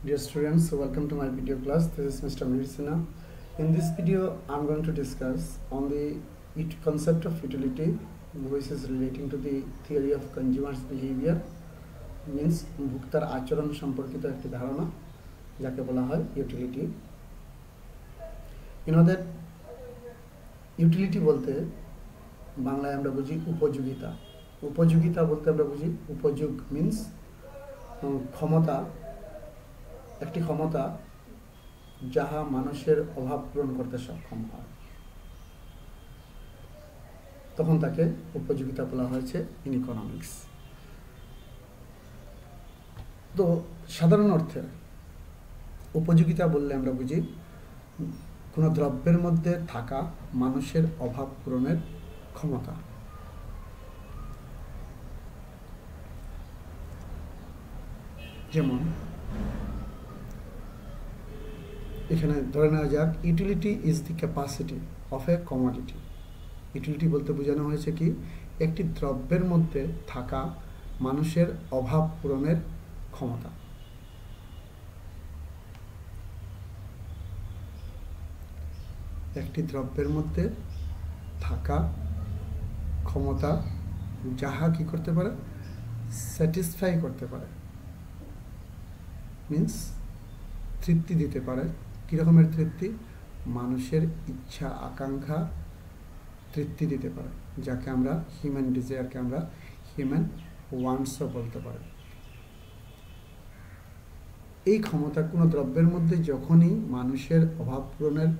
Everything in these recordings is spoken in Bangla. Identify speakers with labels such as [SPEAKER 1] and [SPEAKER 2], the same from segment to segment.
[SPEAKER 1] Dear students, welcome to my video class. This is Mr. Mihir Sinha. In this video, I'm going to discuss on the concept of utility, which is relating to the theory of consumers' behavior, means ভোক্তার আচরণ সম্পর্কিত একটি ধারণা যাকে বলা হয় utility. You know that utility বলতে বাংলায় আমরা বুঝি উপযোগিতা। উপযোগিতা বলতে আমরা বুঝি উপযোগ মিন্স ক্ষমতা, একটি ক্ষমতা যাহা মানুষের অভাব পূরণ করতে সক্ষম হয়, তখন তাকে উপযোগিতা বলা হয়েছে ইন ইকোনমিক্স। তো সাধারণ অর্থে উপযোগিতা বললে আমরা বুঝি কোনো দ্রব্যের মধ্যে থাকা মানুষের অভাব পূরণের ক্ষমতা। যেমন এখানে ধরে নেওয়া যাক, utility is the capacity of a commodity. Utility বলতে বোঝানো হয়েছে কি, একটি দ্রব্যের মধ্যে থাকা মানুষের অভাব পূরণের ক্ষমতা। একটি দ্রব্যের মধ্যে থাকা ক্ষমতা যাহা কি করতে পারে, স্যাটিসফাই করতে পারে, মিন্স তৃপ্তি দিতে পারে। কীরকমের তৃপ্তি? মানুষের ইচ্ছা আকাঙ্ক্ষা তৃপ্তি দিতে পারে, যাকে আমরা হিউম্যান ডিজায়ারকে আমরা হিউম্যান ওয়ান্টসও বলতে পারি। এই ক্ষমতা কোনো দ্রব্যের মধ্যে যখনই মানুষের অভাব পূরণের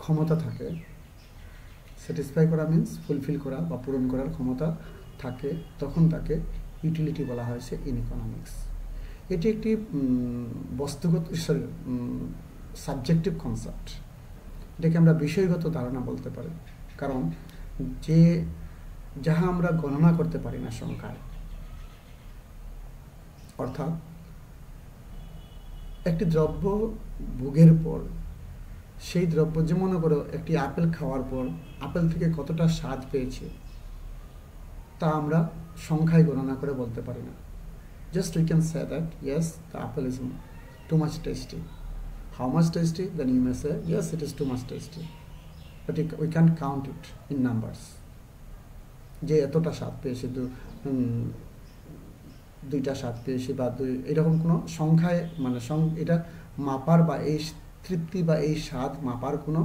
[SPEAKER 1] ক্ষমতা থাকে, স্যাটিসফাই করা মিন্স ফুলফিল করা বা পূরণ করার ক্ষমতা থাকে, তখন তাকে ইউটিলিটি বলা হয়েছে ইন ইকোনমিক্স। এটি একটি বস্তুগত সাবজেক্টিভ কনসেপ্ট। এটাকে আমরা বিষয়গত ধারণা বলতে পারি, কারণ যে যাহা আমরা গণনা করতে পারি না সংখ্যায়, অর্থাৎ একটি দ্রব্য ভোগের পর সেই দ্রব্য, যে মনে করো একটি আপেল খাওয়ার পর আপেল থেকে কতটা স্বাদ পেয়েছে, তা আমরা সংখ্যায় গণনা করে বলতে পারি না। Just we can say that yes, the apple is too much tasty. How much tasty? Then you may say yes, it is too much tasty, but we can't count it in numbers. যে এতটা স্বাদ পেয়েছে, দুইটা স্বাদ পেয়েছে বা এরকম কোনো সংখ্যায় মানে এটা মাপার বা এই তৃপ্তি বা এই স্বাদ মাপার কোনো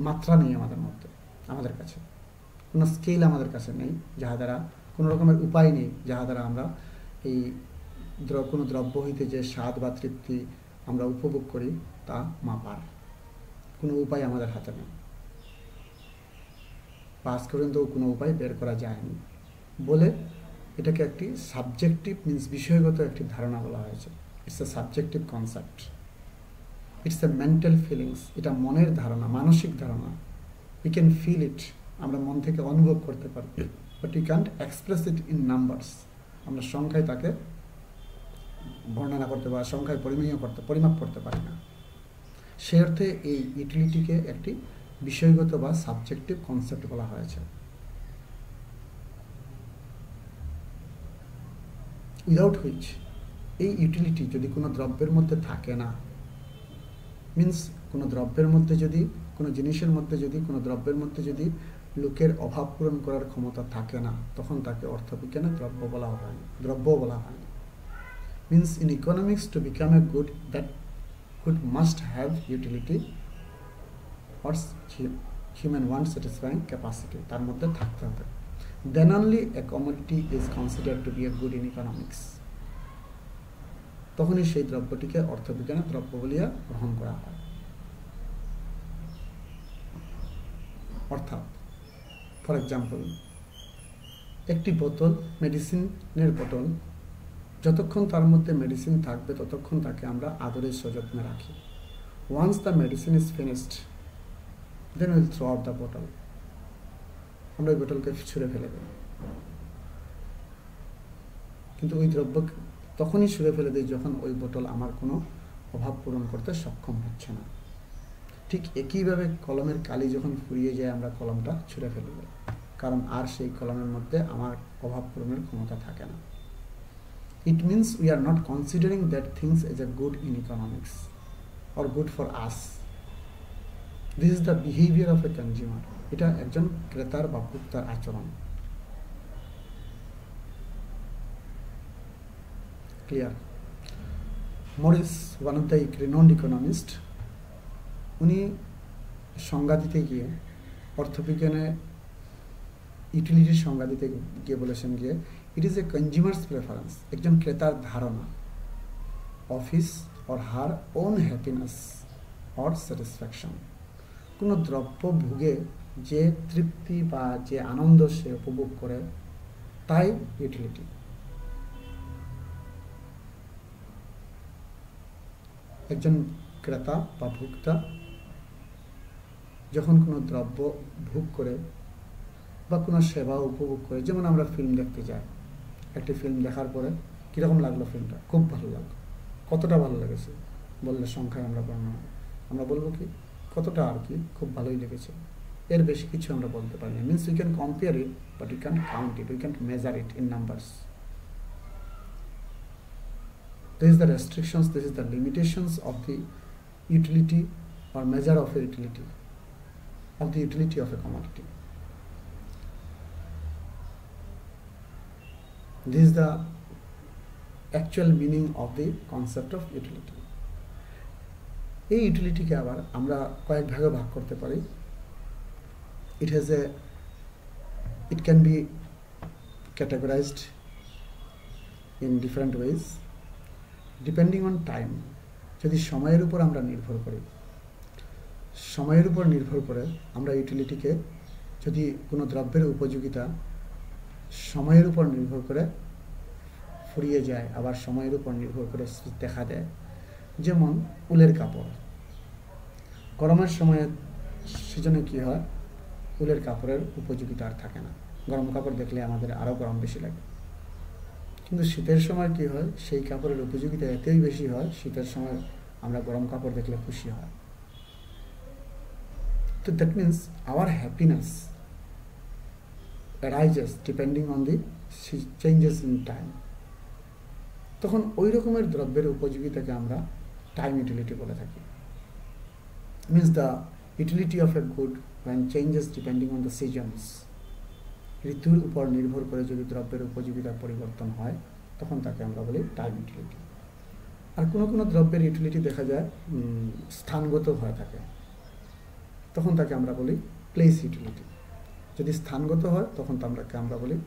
[SPEAKER 1] মাত্রা নেই আমাদের মধ্যে, আমাদের কাছে কোনো স্কেল আমাদের কাছে নেই, যাহা দ্বারা কোনো রকমের উপায় নেই যাহা দ্বারা আমরা এই কোনো দ্রব্য হইতে যে স্বাদ বা তৃপ্তি আমরা উপভোগ করি তা মাপার কোনো উপায় আমাদের হাতে নেই, পাস পর্যন্ত কোনো উপায় বের করা যায়নি বলে এটাকে একটি সাবজেক্টিভ মিন্স বিষয়গত একটি ধারণা বলা হয়েছে। It's a subjective concept, it's a mental feelings. এটা মনের ধারণা, মানসিক ধারণা। উই ক্যান ফিল ইট, আমরা মন থেকে অনুভব করতে পারি, but you can't express it in numbers. আমরা সংখ্যায় তাকে বর্ণনা করতে বা সংখ্যায় পরিমাপ করতে পারি না। সে অর্থে এই ইউটিলিটিকে একটি বিষয়গত বা সাবজেক্টিভ কনসেপ্ট বলা হয়েছে। উইদাউট হুইচ, এই ইউটিলিটি যদি কোনো দ্রব্যের মধ্যে থাকে না, মিন্স কোনো দ্রব্যের মধ্যে যদি, কোনো জিনিসের মধ্যে যদি, কোনো দ্রব্যের মধ্যে যদি লোকের অভাব পূরণ করার ক্ষমতা থাকে না, তখন তাকে অর্থবিজ্ঞানে দ্রব্য বলা হয়। Means in economics, to become a good, that good must have utility or human want satisfying capacity, তার মধ্যে থাকতে হবে। Then only a commodity is considered to be a good in economics. তখনই সেই দ্রব্যটিকে অর্থবিজ্ঞানে দ্রব্য বলিয়া গ্রহণ করা হয়। অর্থাৎ ফর এক্সাম্পল, একটি বোতল, মেডিসিনের বোতল, যতক্ষণ তার মধ্যে মেডিসিন থাকবে ততক্ষণ তাকে আমরা আদরে সযত্নে রাখি। Once the medicine is finished, then will throw out the বোতল। আমরা ওই বোতলকে ছুঁড়ে ফেলে দেব, কিন্তু ওই দ্রব্য তখনই ছুঁড়ে ফেলে দিই যখন ওই বোতল আমার কোনো অভাব পূরণ করতে সক্ষম হচ্ছে না। ঠিক একইভাবে কলমের কালি যখন ফুরিয়ে যায়, আমরা কলমটা ছুঁড়ে ফেলে দিই, কারণ আর সেই কলমের মধ্যে আমার অভাব পূরণের ক্ষমতা থাকে না। It means we are not considering that things as a good in economics or good for us. This is the behavior of a consumer. এটা একজন ক্রেতার বা ভোক্তার আচরণ। Clear? Morris, one of the renowned economist, উনি সংজ্ঞা দিতে গিয়ে অর্থবিজ্ঞানে ইউটিলিটির সংজ্ঞা দিতে গিয়ে বলেছেন গিয়ে it is a consumers preference, একজন ক্রেতার ধারণা of his or her own happiness or satisfaction. কোনো দ্রব্য ভোগে যে তৃপ্তি বা যে আনন্দ সে উপভোগ করে তাই ইউটিলিটি। একজন ক্রেতা বা ভোক্তা যখন কোনো দ্রব্য ভোগ করে বা কোনো সেবা উপভোগ করে, যেমন আমরা ফিল্ম দেখতে যাই, একটি ফিল্ম দেখার পরে কীরকম লাগলো ফিল্মটা? খুব ভালো লাগলো। কতটা ভালো লেগেছে বললে সংখ্যায় আমরা বলবো কি কতটা, আর কি খুব ভালোই লেগেছে, এর বেশি কিছু আমরা বলতে পারি না। Means we can compare it but we can't count it, we can't measure it in numbers. This is the restrictions, this is the limitations of the utility or measure of a utility, of the utility of a commodity. This is the actual meaning of the concept of utility. এই ইউটিলিটিকে আবার আমরা কয়েক ভাগে ভাগ করতে পারি। It can be categorized in different ways depending on time. যদি সময়ের উপর আমরা নির্ভর করি, সময়ের উপর নির্ভর করে আমরা ইউটিলিটিকে, যদি কোনো দ্রব্যের উপযোগিতা সময়ের উপর নির্ভর করে ফুরিয়ে যায়, আবার সময়ের উপর নির্ভর করে দেখা দেয়। যেমন উলের কাপড়, গরমের সময়ে সিজনে কী হয়, উলের কাপড়ের উপযোগিতা আর থাকে না, গরম কাপড় দেখলে আমাদের আরও গরম বেশি লাগে। কিন্তু শীতের সময় কী হয়, সেই কাপড়ের উপযোগিতা এতই বেশি হয়, শীতের সময় আমরা গরম কাপড় দেখলে খুশি হয়। তো that means our happiness arises depending on the changes in time. তখন ওই রকমের দ্রব্যের উপযোগিতাকে আমরা টাইম ইউটিলিটি বলে থাকি। Means the utility of a good when changes depending on the seasons. ঋতুর উপর নির্ভর করে যদি দ্রব্যের উপযোগিতার পরিবর্তন হয় তখন তাকে আমরা বলি টাইম ইউটিলিটি। আর কোনো কোনো দ্রব্যের ইউটিলিটি দেখা যায় স্থানগত হয়ে থাকে, তখন তাকে আমরা বলি প্লেস ইউটিলিটি। যদি স্থানগত হয় তখন তাকে আমরা বলি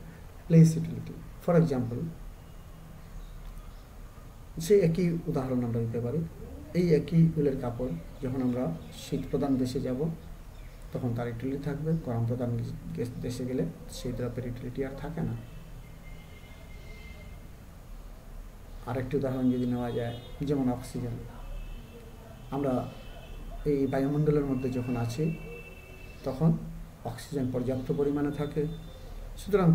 [SPEAKER 1] প্লেস ইউটিলিটি। ফর এক্সাম্পল, সেই একই উদাহরণ আমরা দিতে পারি। এই একই উলের কাপড় যখন আমরা শীত প্রধান দেশে যাব তখন তার ইউটিলিটি থাকবে, গরম প্রধান দেশে গেলে সেই দ্রব্যের ইউটিলিটি আর থাকে না। আরেকটি উদাহরণ যদি নেওয়া যায়, যেমন অক্সিজেন। আমরা এই বায়ুমণ্ডলের মধ্যে যখন আছি তখন অক্সিজেন পর্যাপ্ত পরিমাণে থাকে, সুতরাং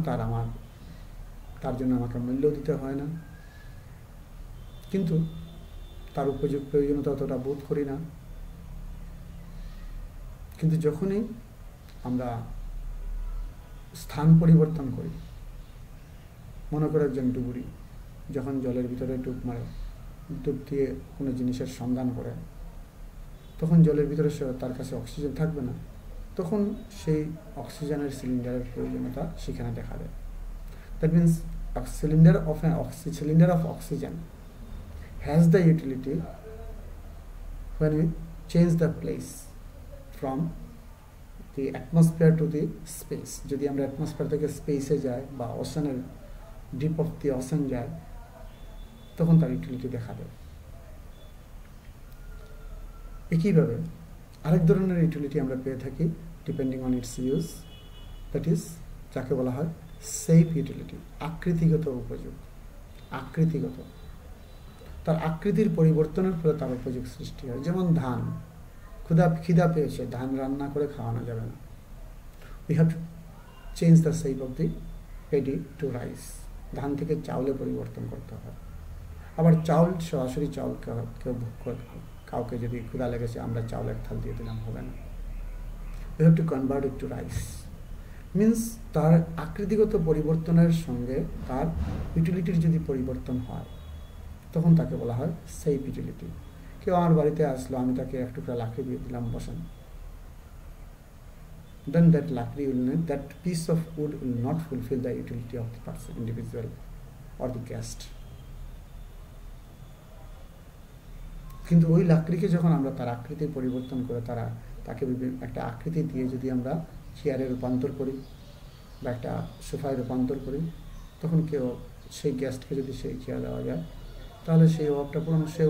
[SPEAKER 1] তার জন্য আমাকে মূল্য দিতে হয় না, কিন্তু তার প্রয়োজনীয়তা অতটা বোধ করি না। কিন্তু যখনই আমরা স্থান পরিবর্তন করি, মনে করে একজন ডুবুরি যখন জলের ভিতরে ডুব মারে, ডুব দিয়ে কোনো জিনিসের সন্ধান করে, তখন জলের ভিতরে তার কাছে অক্সিজেন থাকবে না, তখন সেই অক্সিজেনের সিলিন্ডারের প্রয়োজনীয়তা সেখানে দেখা দেয়। That means cylinder of oxygen has the utility when we change the place from the atmosphere to the space. যদি আমরা অ্যাটমসফিয়ার থেকে স্পেসে যাই বা ওশানের ডিপ অফ দি ওশান যাই তখন তার ইউটিলিটি দেখা দেয়। একইভাবে আরেক ধরনের ইউটিলিটি আমরা পেয়ে থাকি depending on it's use, that is যাকে বলা হয় সেফ ইউটিলিটি, আকৃতিগত উপযোগ। আকৃতিগত, তার আকৃতির পরিবর্তনের ফলে তার উপযোগ সৃষ্টি হয়। যেমন ধান, খিদা পেয়েছে, ধান রান্না করে খাওয়ানো যাবে না, we have to change the shape of the paddy two rice, ধান থেকে চাউলে পরিবর্তন করতে হয়। আবার চাউল, সরাসরি চাউল কেউ কাউকে যদি ক্ষুধা লেগেছে আমরা চাউলের থাল দিয়ে দিলাম, হবে না, we have to convert it two rice. Means তার আকৃতিগত পরিবর্তনের সঙ্গে তার ইউটিলিটির যদি পরিবর্তন হয় তখন তাকে বলা হয় সেফ ইউটিলিটি। কেউ আমার বাড়িতে আসলো, আমি তাকে এক টুকরা লাকড়ি দিয়ে দিলাম, বসেন, then that lakdi will not, that piece of wood will not fulfill the utility of the person, individual or the guest. কিন্তু ওই লাকড়িকে যখন আমরা তার আকৃতি পরিবর্তন করে তাকে একটা আকৃতি দিয়ে যদি আমরা চেয়ারে রূপান্তর করি বা একটা সোফায় রূপান্তর করি, তখন কেউ সেই গেস্টকে যদি সেই চেয়ার দেওয়া যায় তাহলে সেই অভাবটা পূরণ, সে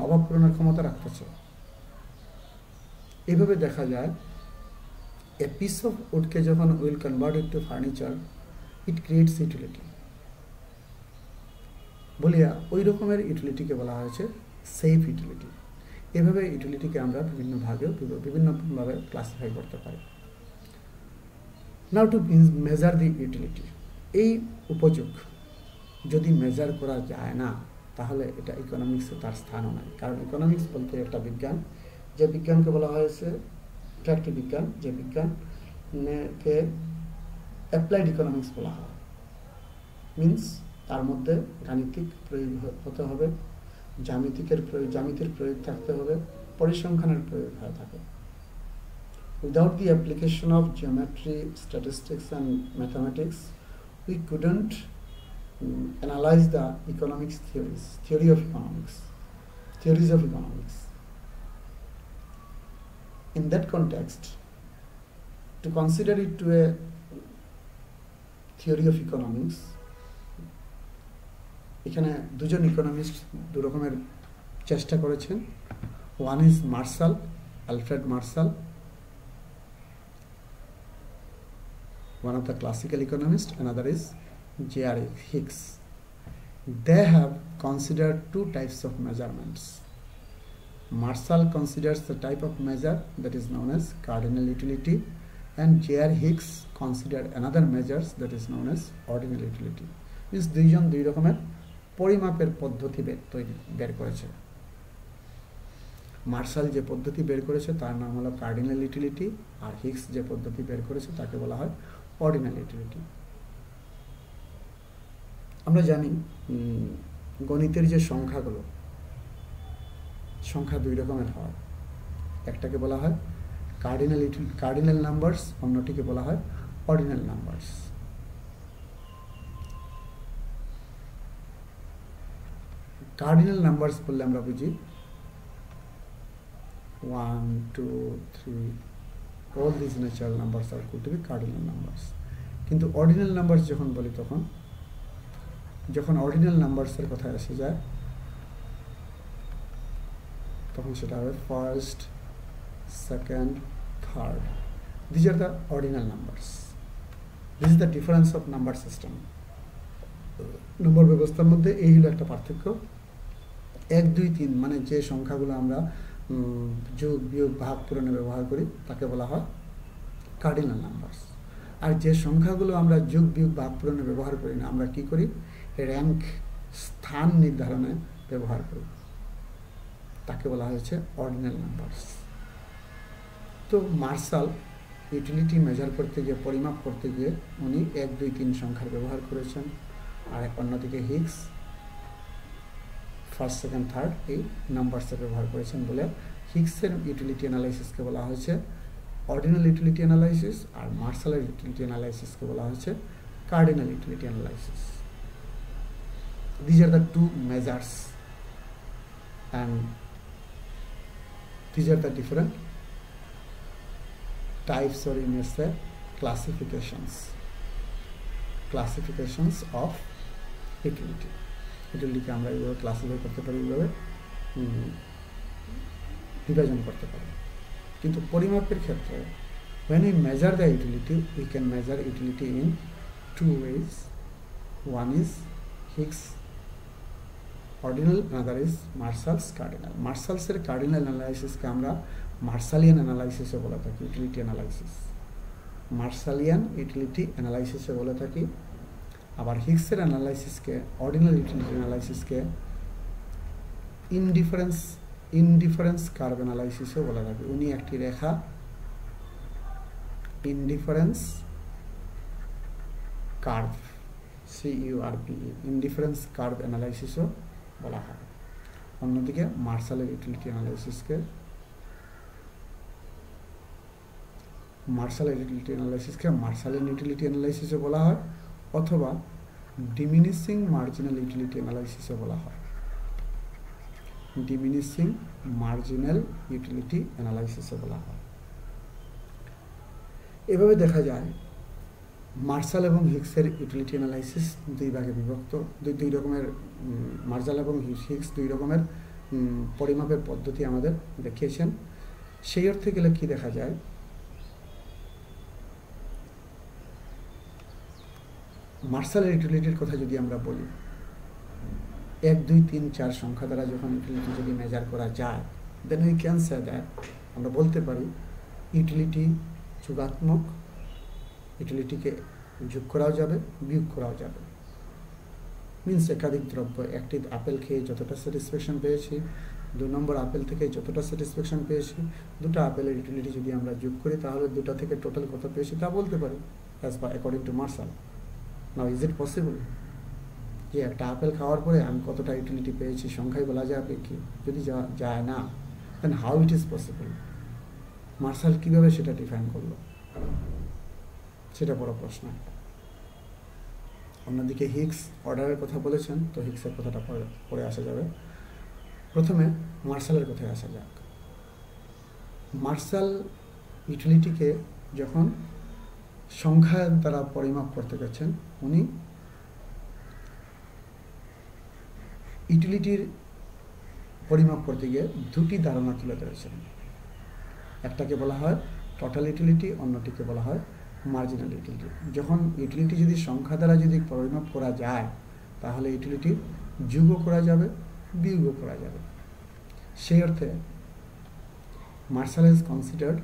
[SPEAKER 1] অভাব পূরণের ক্ষমতা রাখতেছে। এইভাবে দেখা যায় a piece of wood কে যখন will convert it to furniture, it creates utility বলিয়া ওই রকমের ইউটিলিটিকে বলা হয়েছে সেফ ইউটিলিটি। এভাবে ইউটিলিটিকে আমরা বিভিন্নভাবে ক্লাসিফাই করতে পারি। নাও টু মেজার দি ইউটিলিটি, এই উপযোগ যদি মেজার করা যায় না তাহলে এটা ইকোনমিক্সে তার স্থানও নাই। কারণ ইকোনমিক্স বলতে একটা বিজ্ঞান, যে বিজ্ঞানকে বলা হয়েছে এটা একটি বিজ্ঞান, যে বিজ্ঞানকে অ্যাপ্লাইড ইকোনমিক্স বলা হয়। মিন্স তার মধ্যে গাণিতিক প্রয়োগ হতে হবে, জ্যামিতির প্রয়োগ থাকতে হবে, পরিসংখ্যানের প্রয়োগ হয়ে থাকে। Without the application of geometry, statistics and mathematics, we couldn't analyze the theories of economics. In that context, to consider it to a theory of economics, এখানে দুজন ইকোনমিস্ট দু রকমের চেষ্টা করেছেন। One is Marshall, Alfred Marshall, one of the classical economists, another is J.R. Hicks. They have considered two types of measurements. Marshall considers the type of measure that is known as cardinal utility, and J.R. Hicks considered another measures that is known as ordinal utility. Means দুইজন দুই রকমের পরিমাপের পদ্ধতি বের করেছে। মার্শাল যে পদ্ধতি বের করেছে তার নাম হলো কার্ডিনাল ইউটিলিটি, আর হিক্স যে পদ্ধতি বের করেছে তাকে বলা হয় অর্ডিনাল ইউটিলিটি। আমরা জানি গণিতের যে সংখ্যা দুই রকমের হয়, একটাকে বলা হয় কার্ডিনাল নাম্বারস, অন্যটিকে বলা হয় অর্ডিনাল নাম্বারস। কার্ডিনাল নাম্বারস বললে আমরা বুঝি 1, 2, 3, all these natural numbers are called to be cardinal numbers. কিন্তু অর্ডিনাল নাম্বারস যখন বলি যখন অর্ডিনাল নাম্বারসের কথা আসে যায় তখন সেটা হবে first, second, third. These are the ordinal numbers. This is the difference of number system. নম্বর ব্যবস্থার মধ্যে এই হলো একটা পার্থক্য। 1, 2, 3 মানে যে সংখ্যাগুলো আমরা যোগ বিয়োগ ভাগ পূরণে ব্যবহার করি তাকে বলা হয় কার্ডিনাল নাম্বারস। আর যে সংখ্যাগুলো আমরা যোগ বিয়োগ ভাগ পূরণে ব্যবহার করি না, আমরা কি করি, র্যাঙ্ক স্থান নির্ধারণে ব্যবহার করি, তাকে বলা হয়েছে অর্ডিনাল নাম্বারস। তো মার্শাল ইউটিলিটি মেজার করতে গিয়ে, পরিমাপ করতে গিয়ে উনি 1, 2, 3 সংখ্যার ব্যবহার করেছেন, আর অন্যদিকে হিক্স ফার্স্ট, সেকেন্ড, থার্ড এই নাম্বারসের ব্যবহার করেছেন বলে হিক্সের ইউটিলিটি অ্যানালাইসিসকে বলা হয়েছে অর্ডিনাল ইউটিলিটি অ্যানালাইসিস, আর মার্শালের ইউটিলিটি অ্যানালাইসিসকে বলা হয়েছে cardinal utility analysis. These are the two measures and these are the different types, or you may say classifications of utility. Utility কে আমরা এইভাবে ক্লাসিফাই করতে পারি, এইভাবে বিভাজন করতে পারি। কিন্তু পরিমাপের ক্ষেত্রে when we measure the utility, we can measure utility in two ways. One is Hicks ordinal, another is Marshall's cardinal. Marshall's cardinal analysis কে আমরা মার্শালিয়ান অ্যানালাইসিসও বলে থাকি, ইউটিলিটি অ্যানালাইসিস, মার্শালিয়ান ইউটিলিটি অ্যানালাইসিসও বলে থাকি। আবার হিক্সের অ্যানালাইসিসকে, অর্ডিনাল ইউটিলিটি অ্যানালাইসিসকে ইনডিফারেন্স কার্ভ অ্যানালাইসিসও বলে থাকি। উনি একটি রেখা indifference curve, CURVE, indifference curve অ্যানালাইসিসও বলা হয়। অন্যদিকে মার্শালের ইউটিলিটি অ্যানালাইসিসকে মার্শালের ইউটিলিটি অ্যানালাইসিসও বলা হয়, অথবা ডিমিনিশিং মার্জিনাল ইউটিলিটি অ্যানালাইসিসও বলা হয়। ডিমিনিশিং মার্জিনাল ইউটিলিটি অ্যানালাইসিসও বলা হয়। এভাবে দেখা যায় মার্শাল এবং হিক্সের ইউটিলিটি অ্যানালাইসিস দুই ভাগে বিভক্ত। দুই রকমের মার্শাল এবং হিক্স দুই রকমের পরিমাপের পদ্ধতি আমাদের দেখিয়েছেন। সেই অর্থে গেলে কি দেখা যায়, মার্শালের ইউটিলিটির কথা যদি আমরা বলি, 1, 2, 3, 4 সংখ্যা দ্বারা যখন ইউটিলিটি যদি মেজার করা যায়, then we can say that, আমরা বলতে পারি ইউটিলিটি যোগাত্মক, ইউটিলিটিকে যোগ করাও যাবে, বিয়োগ করাও যাবে। মিনস একাধিক দ্রব্য, একটি আপেল খেয়ে যতটা স্যাটিসফ্যাকশন পেয়েছি, 2 নম্বর আপেল থেকে যতটা স্যাটিসফ্যাকশন পেয়েছি, 2টা আপেলের ইউটিলিটি যদি আমরা যোগ করি তাহলে 2টা থেকে টোটাল কত পেয়েছি তা বলতে পারি, as per according to Marshall. Now is it possible যে একটা আপেল খাওয়ার পরে আমি কতটা ইউটিলিটি পেয়েছি সংখ্যায় বলা যাবে কি? যদি যায় না, then how it is possible? Marshall কীভাবে সেটা ডিফাইন করলো, সেটা বড় প্রশ্ন। অন্যদিকে হিক্স অর্ডারের কথা বলেছেন, তো হিক্সের কথাটা পরে আসা যাবে। প্রথমে মার্শালের কথায় আসা যাক। মার্শাল ইউটিলিটিকে যখন সংখ্যা দ্বারা পরিমাপ করতে গেছেন, উনি ইউটিলিটির পরিমাপ করতে গিয়ে 2টি ধারণা তুলে ধরেছেন। একটাকে বলা হয় টোটাল ইউটিলিটি, অন্যটিকে বলা হয় মার্জিনাল ইউটিলিটি। যখন ইউটিলিটি যদি সংখ্যা দ্বারা যদি পরিমাপ করা যায়, তাহলে ইউটিলিটি যোগও করা যাবে, বিয়োগও করা যাবে। সেই অর্থে martial has considered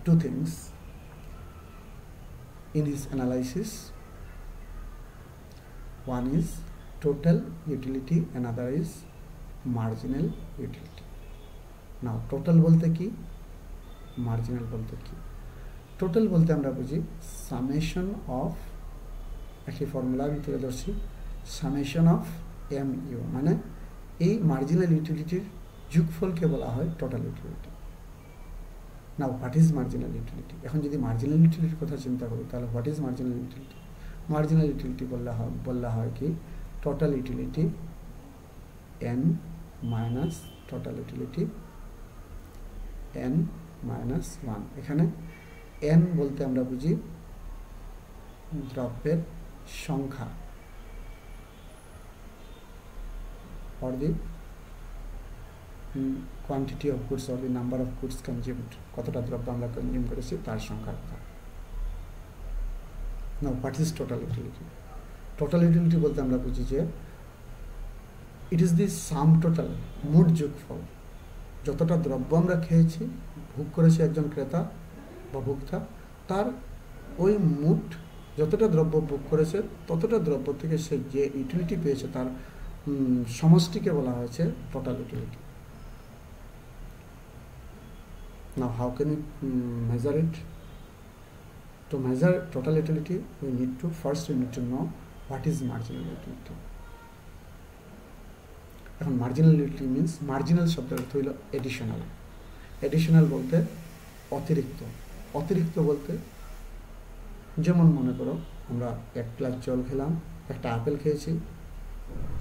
[SPEAKER 1] 2 things in his analysis. One is total utility, another is marginal utility. Now total বলতে কি, marginal বলতে কি? টোটাল বলতে আমরা বুঝি সামেশন অফ, একটি ফর্মুলা আমি তুলে ধরছি, সামেশন অফ MU, মানে এই মার্জিনাল ইউটিলিটির যোগফলকে বলা হয় total utility. Now what is marginal utility? এখন যদি মার্জিনাল ইউটিলিটির কথা চিন্তা করি, তাহলে what is marginal utility? Marginal utility বললে হয় কি, total utility n minus total utility n minus 1। এখানে n বলতে আমরা বুঝি দ্রব্যের সংখ্যা, or the quantity of goods or the number of goods consumed, কতটা দ্রব্য আমরা কনজিউম করেছি তার সংখ্যার কথা। Now what is total utility? Total utility বলতে আমরা বুঝি যে it is the sum total, মোট যোগফল, যতটা দ্রব্য আমরা খেয়েছি, ভোগ করেছি একজন ক্রেতা বা ভোক্তা, তার ওই মোট যতটা দ্রব্য ভোগ করেছে ততটা দ্রব্য থেকে সে যে ইউটিলিটি পেয়েছে তার সমষ্টিকে বলা হয়েছে total utility. Now how can we measure it? To measure total utility, we need to know what is marginal utility. এখন marginal utility means, marginal শব্দের অর্থ হলো additional. Additional বলতে অতিরিক্ত। অতিরিক্ত বলতে যেমন মনে করো আমরা 1 গ্লাস জল খেলাম, একটা আপেল খেয়েছি,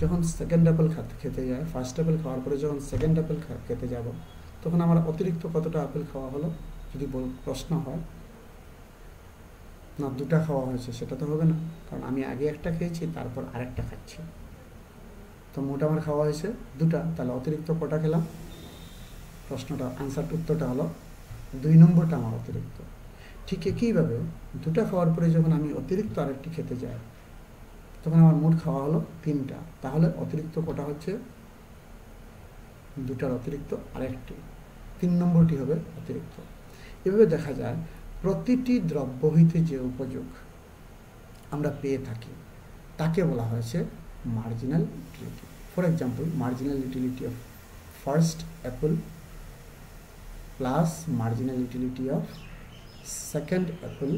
[SPEAKER 1] যখন সেকেন্ড আপেল খেতে যায়, ফার্স্ট আপেল খাওয়ার পরে যখন সেকেন্ড আপেল খেতে যাব, তখন আমার অতিরিক্ত কতটা আপেল খাওয়া হলো যদি প্রশ্ন হয়, না 2টা খাওয়া হয়েছে, সেটা তো হবে না, কারণ আমি আগে একটা খেয়েছি তারপর আরেকটা খাচ্ছি, তো মোট আমার খাওয়া হয়েছে 2টা, তাহলে অতিরিক্ত কটা খেলাম? প্রশ্নটা উত্তরটা হলো 2 নম্বরটা আমার অতিরিক্ত। ঠিক একইভাবে 2টা খাওয়ার পরে যখন আমি অতিরিক্ত আরেকটি খেতে যাই, তখন আমার মোট খাওয়া হলো 3টা, তাহলে অতিরিক্ত কটা হচ্ছে? 2টার অতিরিক্ত আরেকটি, 3 নম্বরটি হবে অতিরিক্ত। এভাবে দেখা যায় প্রতিটি দ্রব্য হইতে যে উপযোগ আমরা পেয়ে থাকি তাকে বলা হয়েছে marginal utility. For example, marginal utility of first Apple plus marginal utility of second Apple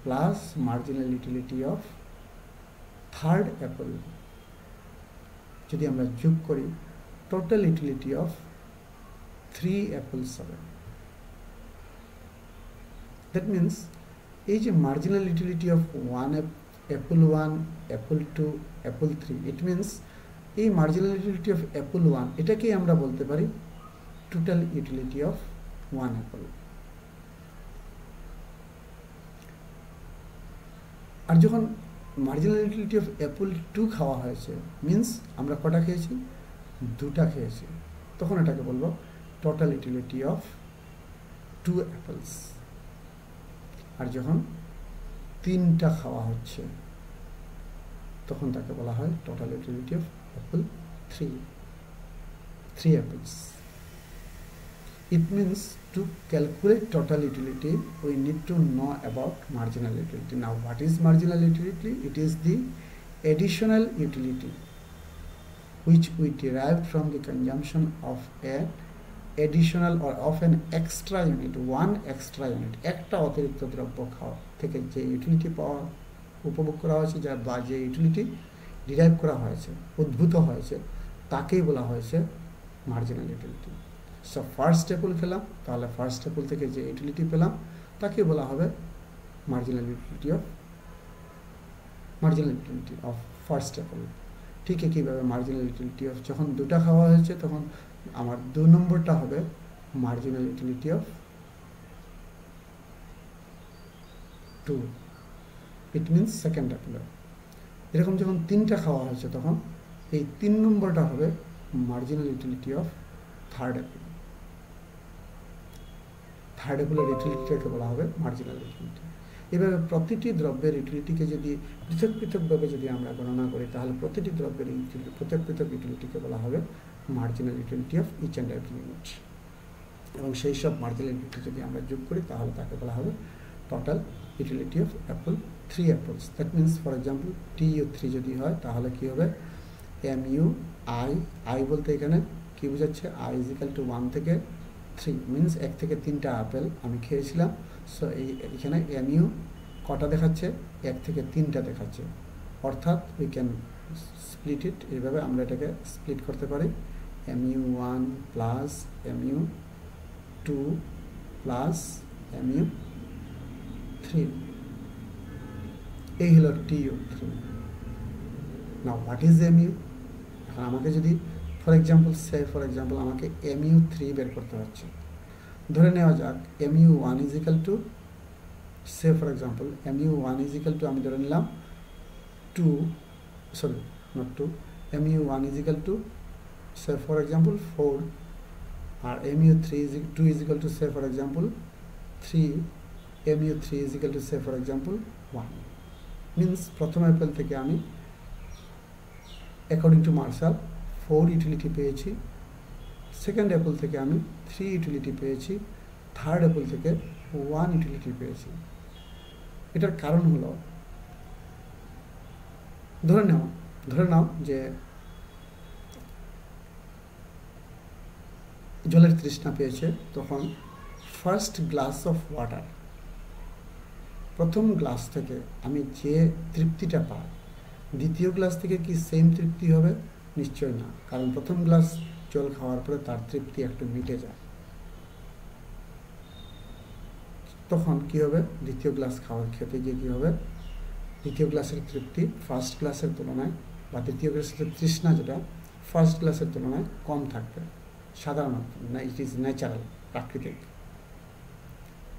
[SPEAKER 1] plus marginal utility of third Apple যদি আমরা যোগ করি, টোটাল ইউটিলিটি অফ 3 অ্যাপলস হবে। দ্যাট মিনস এই যে marginal utility of Apple 1, Apple 2, Apple 3, it means এই মার্জিনাল ইউটিলিটি অফ অ্যাপল 1 এটাকেই আমরা বলতে পারি টোটাল ইউটিলিটি অফ 1 অ্যাপল। আর যখন মার্জিনাল ইউটিলিটি অফ অ্যাপল 2 খাওয়া হয়েছে, মিনস আমরা কটা খেয়েছি? 2টা খেয়েছি, তখন এটাকে বলবো টোটাল ইউটিলিটি অফ 2 অ্যাপলস। আর যখন 3টা খাওয়া হচ্ছে তখন তাকে বলা হয় total utility of Apple 3 apples. It means to calculate total utility, we need to know about marginal utility. Now, what is marginal utility? It is the additional utility which we derived from the consumption of an additional or of an extra unit, one extra unit. একটা অতিরিক্ত দ্রব্য খাওয়া থেকে যে ইউটিলিটি পাওয়া উপভোগ করা হয়েছে, যা বা যে ইউটিলিটি ডিরাইভ করা হয়েছে, উদ্ভূত হয়েছে, তাকেই বলা হয়েছে marginal utility. So first Apple খেলাম, তাহলে ফার্স্ট অ্যাপল থেকে যে ইউটিলিটি পেলাম তাকে বলা হবে marginal utility of first Apple. ঠিক একইভাবে মার্জিনাল ইউটিলিটি অফ যখন 2টা খাওয়া হয়েছে তখন আমার 2 নম্বরটা হবে marginal utility of 2, it means second Apple. এরকম যখন 3টা খাওয়া হয়েছে তখন এই 3 নম্বরটা হবে marginal utility of third apple. Third অ্যাপলের ইউটিলিটিটাকে বলা হবে মার্জিনাল ইউটিলিটি। এভাবে প্রতিটি দ্রব্যের ইউটিলিটিকে যদি পৃথক পৃথকভাবে যদি আমরা গণনা করি, তাহলে প্রতিটি দ্রব্যের পৃথক পৃথক ইউটিলিটিকে বলা হবে marginal utility of each and every unit. এবং সেই সব মার্জিনাল ইউটিলিটি যদি আমরা যোগ করি তাহলে তাকে বলা হবে total utility of Apple 3 apples. That means for example TU3 যদি হয় তাহলে কী হবে? MUI বলতে এখানে কী বোঝাচ্ছে? I = 1 থেকে 3 মিনস 1 থেকে 3টা আপেল আমি খেয়েছিলাম। সো এখানে MU কটা দেখাচ্ছে? 1 থেকে 3টা দেখাচ্ছে। অর্থাৎ উই ক্যান স্প্লিট ইট, এইভাবে আমরা এটাকে স্প্লিট করতে পারি। MU1 plus MU2 plus MU3, এই হলো TU3। Now what is MU? এখন আমাকে যদি ফর এক্সাম্পল আমাকে MU3 বের করতে হচ্ছে। ধরে নেওয়া যাক MU1 আমি ধরে নিলাম MU1 say for example 4, আর MU2 say for example 3, MU3 say for example 1। Means প্রথম অ্যাপেল থেকে আমি অ্যাকর্ডিং টু মার্শাল 4 ইউটিলিটি পেয়েছি, সেকেন্ড অ্যাপল থেকে আমি 3 ইউটিলিটি পেয়েছি, থার্ড অ্যাপল থেকে 1 ইউটিলিটি পেয়েছি। এটার কারণ হলো, ধরে নাও যে জলের তৃষ্ণা পেয়েছে, তখন ফার্স্ট গ্লাস অফ ওয়াটার, প্রথম গ্লাস থেকে আমি যে তৃপ্তিটা পাই, দ্বিতীয় গ্লাস থেকে কি সেম তৃপ্তি হবে? নিশ্চয় না, কারণ প্রথম গ্লাস জল খাওয়ার পরে তার তৃপ্তি একটু মিটে যায়। তখন কি হবে? দ্বিতীয় গ্লাস খেতে গিয়ে কি হবে? দ্বিতীয় গ্লাসের তৃপ্তি ফার্স্ট গ্লাসের তুলনায়, বা দ্বিতীয় গ্লাসের তৃষ্ণা যেটা ফার্স্ট গ্লাসের তুলনায় কম থাকবে, সাধারণত ইট ইজ ন্যাচারাল, প্রাকৃতিক।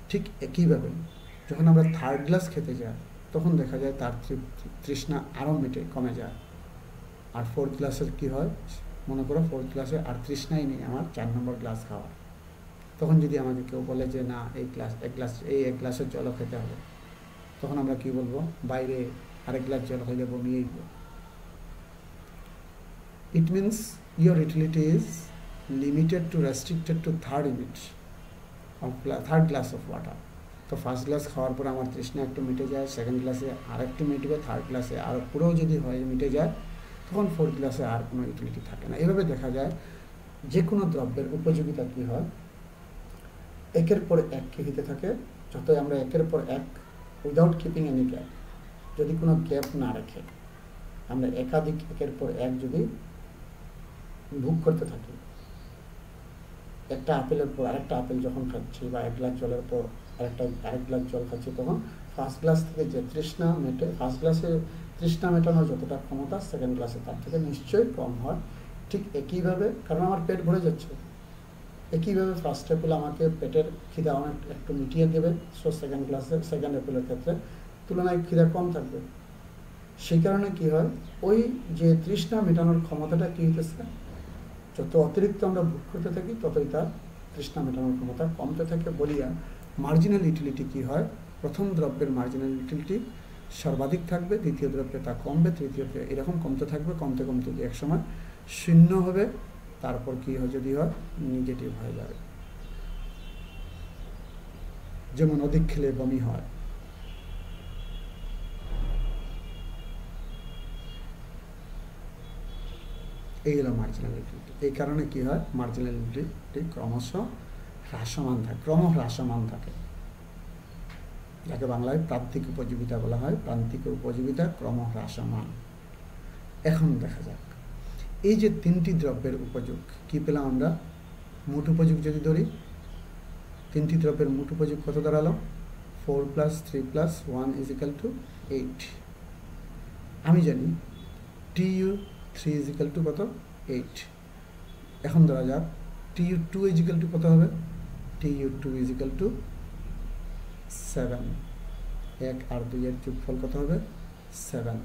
[SPEAKER 1] ঠিক একইভাবে যখন আমরা থার্ড গ্লাস খেতে যাই তখন দেখা যায় তার তৃষ্ণা আরও কমে যায়। আর ফোর্থ গ্লাসের কি হয়? মনে করো ফোর্থ গ্লাসে আর তৃষ্ণাই নেই আমার 4 নম্বর গ্লাস খাওয়ার। তখন যদি আমাকে কেউ বলে যে না এক গ্লাসের জলও খেতে হবে, তখন আমরা কি বলবো? বাইরে আরেক গ্লাস জল হইলে বমিয়ে দিব। It means your utility is restricted to third glass of water. তো ফার্স্ট গ্লাস খাওয়ার পর আমার তৃষ্ণা একটু মিটে যায়, সেকেন্ড গ্লাসে আর একটু মিটবে, থার্ড গ্লাসে আর পুরোও যদি হয় মিটে যায়, তখন ফোর্থ গ্লাসে আর কোনো ইউটিলিটি থাকে না। এভাবে দেখা যায় যে কোনো দ্রব্যের উপযোগিতা কী হয়? একের পর এক কী হতে থাকে? যতই আমরা একের পর এক উইদাউট কিপিং এনি গ্যাপ, যদি কোনো গ্যাপ না রেখে আমরা একাধিক একের পর এক যদি ভোগ করতে থাকি, একটা আপেলের পর আরেকটা আপেল যখন খাচ্ছি বা এক গ্লাস জলের পর আরেক গ্লাস জল খাচ্ছি, তখন ফার্স্ট গ্লাস থেকে যে তৃষ্ণা মেটে, ফার্স্ট গ্লাসে তৃষ্ণা মেটানোর যতটা ক্ষমতা সেকেন্ড গ্লাসে তার থেকে নিশ্চয়ই কম হয়। ঠিক একইভাবে, কারণ আমার পেট ভরে যাচ্ছে, একইভাবে ফার্স্ট অ্যাপেল আমাকে পেটের খিদা অনেক একটু মিটিয়ে দেবে, সো সেকেন্ড অ্যাপেলের ক্ষেত্রে তুলনায় খিদা কম থাকবে। সেই কারণে কি হয়, ওই যে তৃষ্ণা মেটানোর ক্ষমতাটা কি হইতেছে, যত অতিরিক্ত আমরা ভোগ করতে থাকি ততই তার তৃষ্ণা মেটানোর ক্ষমতা কমতে থাকে। বলিয়া মার্জিনাল ইউটিলিটি কি হয়, প্রথম দ্রব্যের মার্জিনাল ইউটিলিটি সর্বাধিক থাকবে, দ্বিতীয় দ্রব্যে তা কমবে, তৃতীয়তে এরকম কমতে থাকবে, কমতে কমতে গিয়ে একসময় শূন্য হবে, তারপর কি হয়, যদি হয় নেগেটিভ হয়ে যাবে। যেমন অধিক খেলে বমি হয়, এই হলো মার্জিনাল ইউটিলিটি। এই কারণে কি হয়, মার্জিনাল ইউটিলিটি ক্রমশ ক্রমহ্রাসমান থাকে, যাকে বাংলায় প্রান্তিক উপযোগিতা বলা হয়। প্রান্তিক উপযোগিতা ক্রমহ্রাসমান। এখন দেখা যাক এই যে তিনটি দ্রব্যের উপযোগ কি পেলাম আমরা, মোট উপযোগ যদি ধরি, তিনটি দ্রব্যের মোট উপযোগ কত দাঁড়ালো, 4 + 3 + 1 = 8। আমি জানি Tu3 = কত, 8। এখন ধরা যাক Tu2 = কত হবে, Tu2 = 7। 1 আর 2 এর যোগফল কত হবে, 7।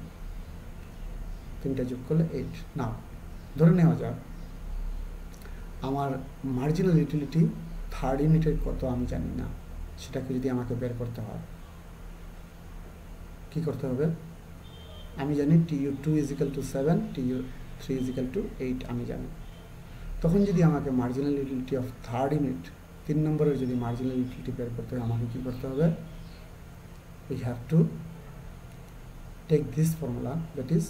[SPEAKER 1] তিনটা যোগ করলে 8। নাও ধরে নেওয়া যাক আমার মার্জিনাল ইউটিলিটি থার্ড ইউনিটের কত আমি জানি না, সেটাকে যদি আমাকে বের করতে হয় কি করতে হবে, আমি জানি Tu2 = 7, Tu3 = 8 আমি জানি। তখন যদি আমাকে marginal utility of third unit 3 নম্বরের যদি মার্জিনাল ইউটিলিটি বের করতে হয়, আমাকে কি করতে হবে, we have to take this formula, that is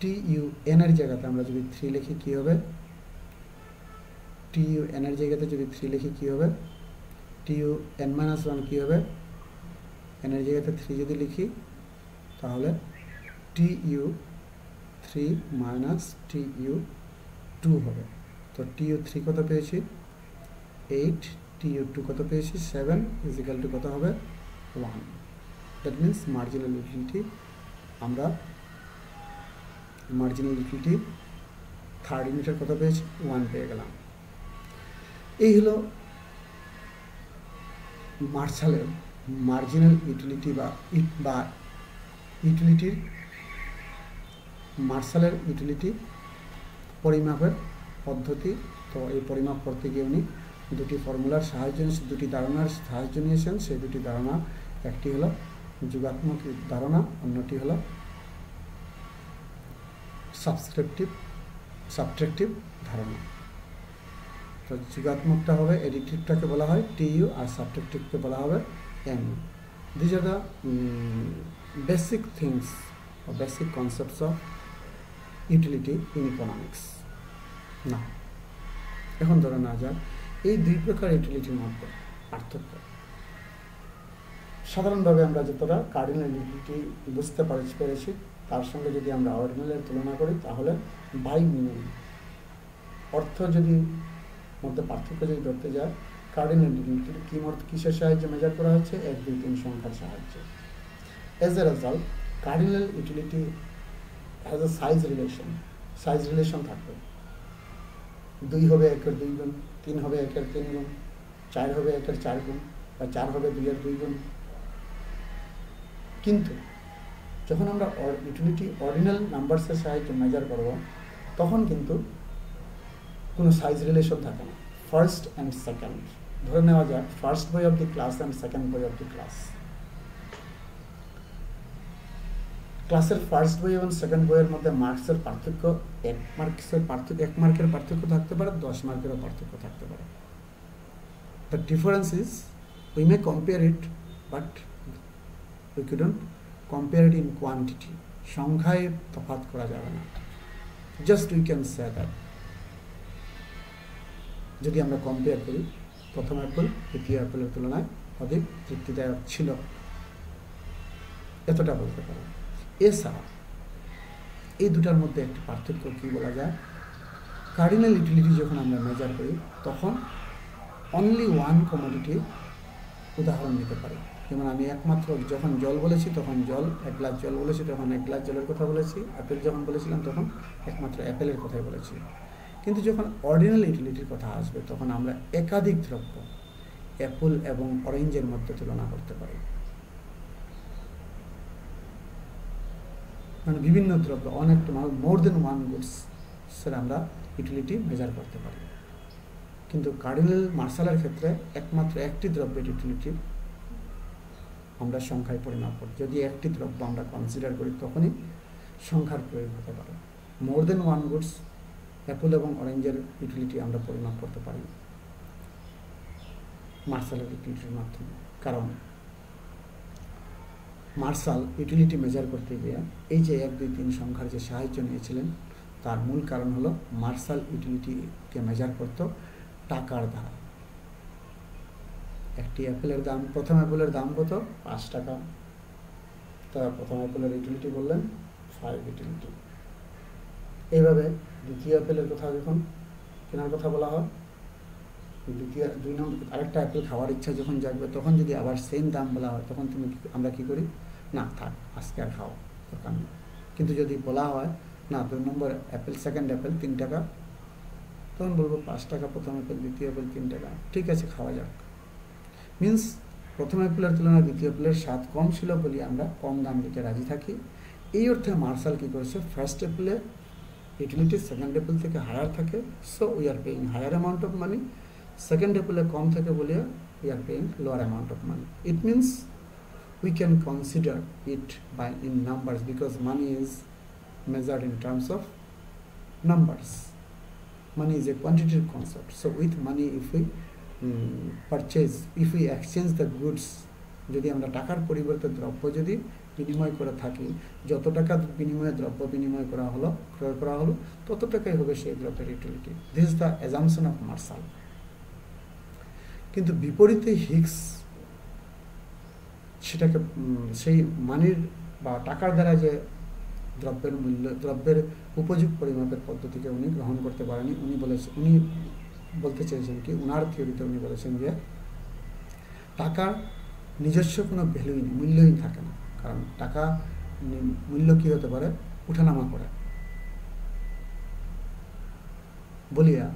[SPEAKER 1] TUN এর জায়গাতে আমরা যদি 3 লিখি কি হবে, TUN এর জায়গাতে যদি 3 লিখি কি হবে, TUN-1 কি হবে, n এর জায়গাতে 3 যদি লিখি তাহলে Tu3 - Tu2 হবে। তো Tu3 কত পেয়েছি, 8, Tu2 কত পেয়েছি, 7 = কত হবে, 1। দ্যাট মিন্স মার্জিনাল ইউটিলিটি, আমরা মার্জিনাল ইউটিলিটি থার্ড ইউনিটের কত পেয়েছি, 1 পেয়ে গেলাম। এই হলো মার্শালের মার্জিনাল ইউটিলিটি বা ইউটিলিটির মার্শালের ইউটিলিটি পরিমাপের পদ্ধতি। তো এই পরিমাপ করতে গিয়ে উনি দুটি ফর্মুলার সাহায্য, দুটি ধারণার সাহায্য নিয়েছেন। সেই দুটি ধারণা, একটি হলো যোগাত্মক ধারণা, অন্যটি হলো সাবট্রাকটিভ ধারণা। তো যোগাত্মকটা হবে, এডিটিভটাকে বলা হয় TU, আর সাবট্রাকটিভকে বলা হবে M। These are the basic things or basic concepts of utility in economics. না, এখন ধরে না যাক এই দুই প্রকার ইউটিলিটির মধ্যে পার্থক্য। সাধারণভাবে আমরা যতটা কার্ডিনাল ইউটিলিটি বুঝতে পেরেছি, তার সঙ্গে যদি আমরা অর্ডিনালের তুলনা করি তাহলে বাই মিনিং অর্থ যদি মধ্যে পার্থক্য যদি ধরতে যায়, কার্ডিনাল ইউটিলিটি কিসের সাহায্যে মেজার করা হচ্ছে, 1, 2, 3 সংখ্যার সাহায্যে। As a result cardinal utility has a size relation থাকবে। 2 হবে 1 এর 2 গুণ, 3 হবে 1 এর 3 গুণ, 4 হবে 1 এর 4 গুণ, বা 4 হবে 2 এর 2 গুণ। কিন্তু যখন আমরা ইউটিলিটি অর্ডিনাল নাম্বারসের সাহায্যে মেজার করব, তখন কিন্তু কোনো সাইজ রিলেশন থাকে না। ফার্স্ট অ্যান্ড সেকেন্ড, ধরে নেওয়া যাক first boy of the class and second boy of the class. ক্লাসের ফার্স্ট বই এবং সেকেন্ড বইয়ের মধ্যে মার্কসের পার্থক্য 1 মার্কের পার্থক্য থাকতে পারে, 10 মার্কেরও পার্থক্য থাকতে পারে। The difference is we may compare it, but we couldn't compare it in quantity. সংখ্যায় তফাৎ করা যাবে না। Just we can say that যদি আমরা কম্পেয়ার করি প্রথম অ্যাপেল দ্বিতীয় অ্যাপেলের তুলনায় অধিক তৃপ্তিদায়ক ছিল, এতটা বলতে পারি। এছাড়া এই দুটার মধ্যে একটি পার্থক্য কি বলা যায়, কার্ডিনাল ইউটিলিটি যখন আমরা মেজার করি তখন অনলি ওয়ান কমোডিটি উদাহরণ দিতে পারি। যেমন আমি একমাত্র যখন জল বলেছি তখন জল, 1 গ্লাস জল বলেছি তখন 1 গ্লাস জলের কথা বলেছি, অ্যাপেল যখন বলেছিলাম তখন একমাত্র অ্যাপেলের কথাই বলেছি। কিন্তু যখন অর্ডিনাল ইউটিলিটির কথা আসবে তখন আমরা একাধিক দ্রব্য অ্যাপল এবং অরেঞ্জের মধ্যে তুলনা করতে পারি, মানে বিভিন্ন দ্রব্য, অনেক মোর দেন ওয়ান গুডস আমরা ইউটিলিটি মেজার করতে পারি। কিন্তু কার্ডিনাল মার্শালের ক্ষেত্রে একমাত্র একটি দ্রব্যের ইউটিলিটি আমরা সংখ্যায় পরিমাপ করি। যদি একটি দ্রব্য আমরা কনসিডার করি তখনই সংখ্যার প্রয়োগ হতে পারে। মোর দেন ওয়ান গুডস অ্যাপল এবং অরেঞ্জের ইউটিলিটি আমরা পরিমাপ করতে পারি মার্শালের ইউটিলিটির মাধ্যমে। কারণ মার্শাল ইউটিলিটি মেজার করতে গিয়ে এই যে 1, 2, 3 সংখ্যার যে সাহায্য নিয়েছিলেন তার মূল কারণ হলো মার্শাল ইউটিলিটিকে মেজার করত টাকার দ্বারা। একটি অ্যাপেলের দাম, প্রথম অ্যাপেলের দাম কত? 5 টাকা। তারা প্রথম অ্যাপেলের ইউটিলিটি বললেন 5 ইউটিলিটি। এইভাবে দ্বিতীয় অ্যাপেলের কথা যখন কেনার কথা বলা হয়, দ্বিতীয় 2 নম্বর আরেকটা অ্যাপেল খাওয়ার ইচ্ছা যখন জাগবে তখন যদি আবার সেম দাম বলা হয় তখন আমরা কি করি, না থাক আজকে আর খাও দরকার নেই। কিন্তু যদি বলা হয় না 2 নম্বর অ্যাপেল, সেকেন্ড অ্যাপেল 3 টাকা, তখন বলবো 5 টাকা প্রথম অ্যাপেল, দ্বিতীয় অ্যাপেল 3 টাকা, ঠিক আছে খাওয়া যাক। মিন্স প্রথম অ্যাপেলের তুলনায় দ্বিতীয় অ্যাপেলের স্বাদ কম ছিল বলে আমরা কম দাম দিতে রাজি থাকি। এই অর্থে মার্শাল কী করেছে, ফার্স্ট অ্যাপেলে ইউটিলিটি সেকেন্ড অ্যাপেল থেকে হায়ার থাকে, so we are paying higher amount of money. Second অ্যাপেলে কম থাকে বলে we are paying lower amount of money. It means we can consider it in numbers because money is measured in terms of numbers. Money is a quantitative concept. So with money, if we if we exchange the goods, যদি আমরা টাকার পরিবর্তে দ্রব্য যদি বিনিময় করে থাকি, যত টাকা বিনিময়ে দ্রব্য বিনিময় করা হলো, ক্রয় করা হলো, তত টাকাই হবে সেই দ্রব্যের utility. This is the assumption of Marshall. কিন্তু বিপরীতে হিগস সেটাকে সেই মানির বা টাকার দ্বারা যে দ্রব্যের মূল্য, দ্রব্যের উপযুক্ত পরিমাপের পদ্ধতিকে উনি গ্রহণ করতে পারেনি। উনি বলতে চেয়েছেন কি, উনার থিওরিতে উনি বলেছেন যে টাকার নিজস্ব কোনো ভ্যালুই নেই, মূল্যই থাকে না। কারণ টাকা মূল্য কী হতে পারে, উঠানামা করে বলিয়া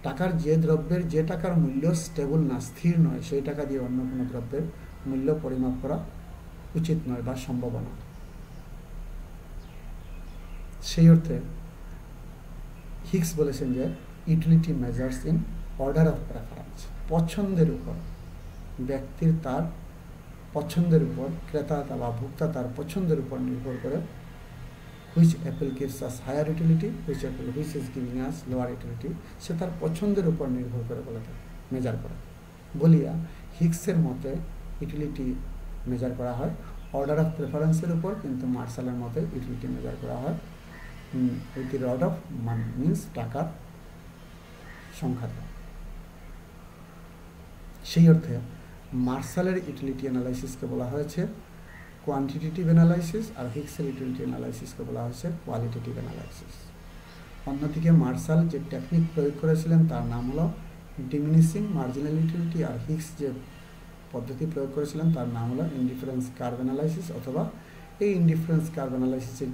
[SPEAKER 1] টাকার যে দ্রব্যের যে টাকার মূল্য স্টেবল না, স্থির নয়, সেই টাকা দিয়ে অন্য কোনো দ্রব্যের মূল্য পরিমাপ করা উচিত নয় বা সম্ভব না। সেই অর্থে হিগস বলেছেন যে utility measures in order of preference, পছন্দের উপর, ব্যক্তির তার পছন্দের উপর, ক্রেতা বা ভোক্তা তার পছন্দের উপর নির্ভর করে which apple gives us higher utility, which is giving us lower utility, সে তার পছন্দের উপর নির্ভর করে বলে মেজার করে বলিয়া হিগসের মতে ইউটিলিটি মেজার করা হয় অর্ডার অফ প্রেফারেন্সের উপর, কিন্তু মার্শালের মতে ইউটিলিটি মেজার করা হয় with the rod of money, means টাকার সংখ্যা। সেই অর্থে মার্শালের ইউটিলিটি অ্যানালাইসিসকে বলা হয়েছে কোয়ান্টিটেটিভ অ্যানালাইসিস, আর হিগসের ইউটিলিটি অ্যানালাইসিসকে বলা হয়েছে কোয়ালিটেটিভ অ্যানালাইসিস। অন্যদিকে মার্শাল যে টেকনিক প্রয়োগ করেছিলেন তার নাম হলো ডিমিনিশিং মার্জিনাল ইউটিলিটি, আর হিগস যে পদ্ধতি প্রয়োগ করেছিলেন তার নাম হলো ইনডিফারেন্স কার্ভ অ্যানালাইসিস, অথবা এই ইনডিফারেন্স কার্ভ অ্যানালাইসিসের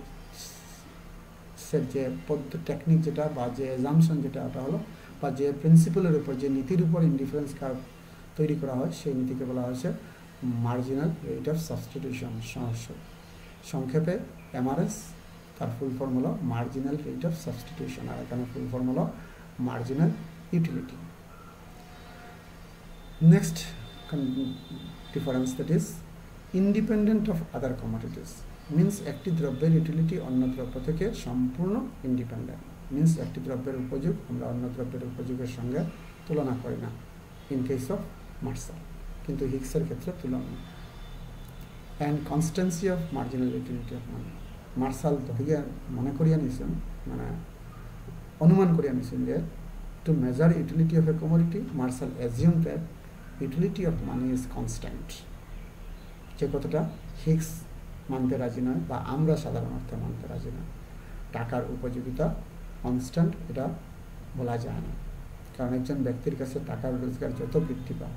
[SPEAKER 1] যে টেকনিক যেটা বা যে অ্যাজাম্পশন যেটা, ওটা হলো বা যে প্রিন্সিপালের উপর, যে নীতির উপর ইনডিফারেন্স কার্ভ তৈরি করা হয়, সেই নীতিকে বলা হয়েছে মার্জিনাল রেট অফ সাবস্টিটিউশন, সংক্ষেপে এমআরএস। তার ফুল ফর্ম হলো মার্জিনাল রেট অফ সাবস্টিটিউশন, আর এখানে ফুল ফর্ম হলো marginal utility. Next difference, that is independent of other commodities, means একটি দ্রব্যের ইউটিলিটি অন্য দ্রব্য থেকে সম্পূর্ণ ইন্ডিপেন্ডেন্ট, মিনস একটি দ্রব্যের উপযোগ আমরা অন্য দ্রব্যের উপযোগের সঙ্গে তুলনা করি না ইন কেস অফ মার্শাল, কিন্তু হিগসের ক্ষেত্রে তুলনা। And constancy of marginal utility of money, Marshall ধরিয়া মনে করিয়া নিয়েছেন, মানে অনুমান করিয়া নিয়েছেন যে to measure utility of a commodity, Marshall assume that utility of money is constant, যে কথাটা হিগস মানতে রাজি নয় বা আমরা সাধারণ অর্থে মানতে রাজি নয়। টাকার উপযোগিতা কনস্ট্যান্ট এটা বলা যায় না, কারণ একজন ব্যক্তির কাছে টাকার রোজগার যত বৃদ্ধি পায়,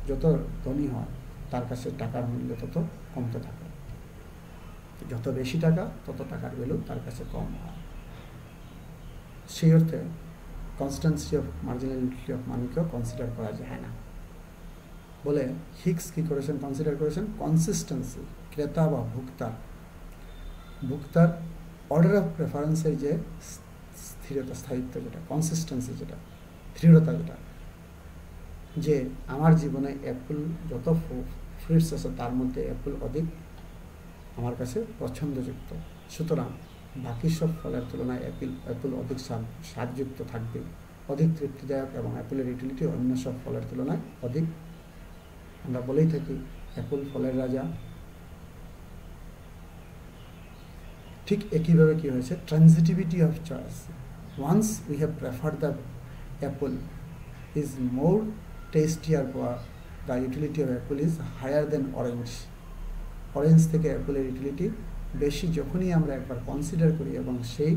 [SPEAKER 1] যত ধনী হয়, তার কাছে টাকার মূল্য তত কমতে থাকে। যত বেশি টাকা তত টাকার ভ্যালু তার কাছে কম হয়। সেই অর্থে কনস্ট্যান্সি অফ মার্জিনালিটি অফ মানিকেও কনসিডার করা যায় না বলে হিগস কি করেছেন, কনসিডার করেছেন কনসিস্টেন্সি, ক্রেতা বা ভোক্তার অর্ডার অফ প্রেফারেন্সের যে স্থিরতা, স্থায়িত্ব, যেটা কনসিস্টেন্সি, যেটা দৃঢ়তা, যেটা যে আমার জীবনে অ্যাপল যত ফ্রুটস আছে তার মধ্যে অ্যাপল অধিক আমার কাছে পছন্দযুক্ত, সুতরাং বাকি সব ফলের তুলনায় অ্যাপল অধিক স্বাদযুক্ত থাকবে, অধিক তৃপ্তিদায়ক, এবং অ্যাপলের ইউটিলিটি অন্য সব ফলের তুলনায় অধিক। আমরা বলেই থাকি অ্যাপল ফলের রাজা। ঠিক একইভাবে কি হয়েছে, transitivity of choice. Once we have preferred the apple is more tastier, the utility of apple is higher than orange. Orange থেকে অ্যাপলের ইউটিলিটি বেশি যখনই আমরা একবার কনসিডার করি, এবং সেই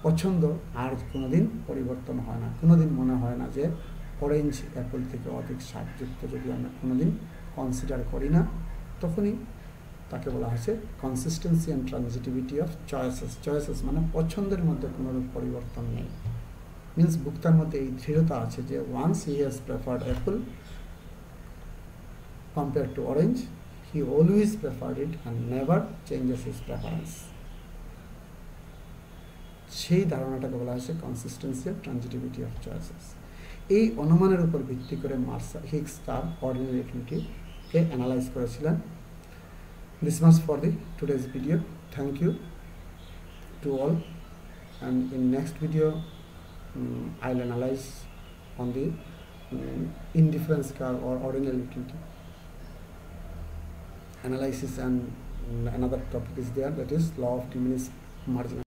[SPEAKER 1] পছন্দ আর কোনোদিন পরিবর্তন হয় না। কোনোদিন মনে হয় না যে অরেঞ্জ অ্যাপল থেকে অধিক স্বাদযুক্ত, যদি আমরা কোনোদিন কনসিডার করি না, তখনই তাকে বলা হয়েছে consistency and transitivity of choices. Choices মানে পছন্দের মধ্যে কোনো পরিবর্তন নেই। মিনস ভোক্তার মধ্যে এই দৃঢ়তা আছে যে once he has preferred apple compare to orange, he always preferred it and never changes his preference. সেই ধারণাটাকে বলা হয়েছে consistency of transitivity of choices. এই অনুমানের উপর ভিত্তি করে হিগস তার অর্ডিনারি ইউটিলিটিকে অ্যানালাইজ করেছিলেন। This much for the today's video. Thank you to all, and in next video I'll analyze on the indifference curve or ordinary utility analysis, and another topic is there, that is law of diminished marginal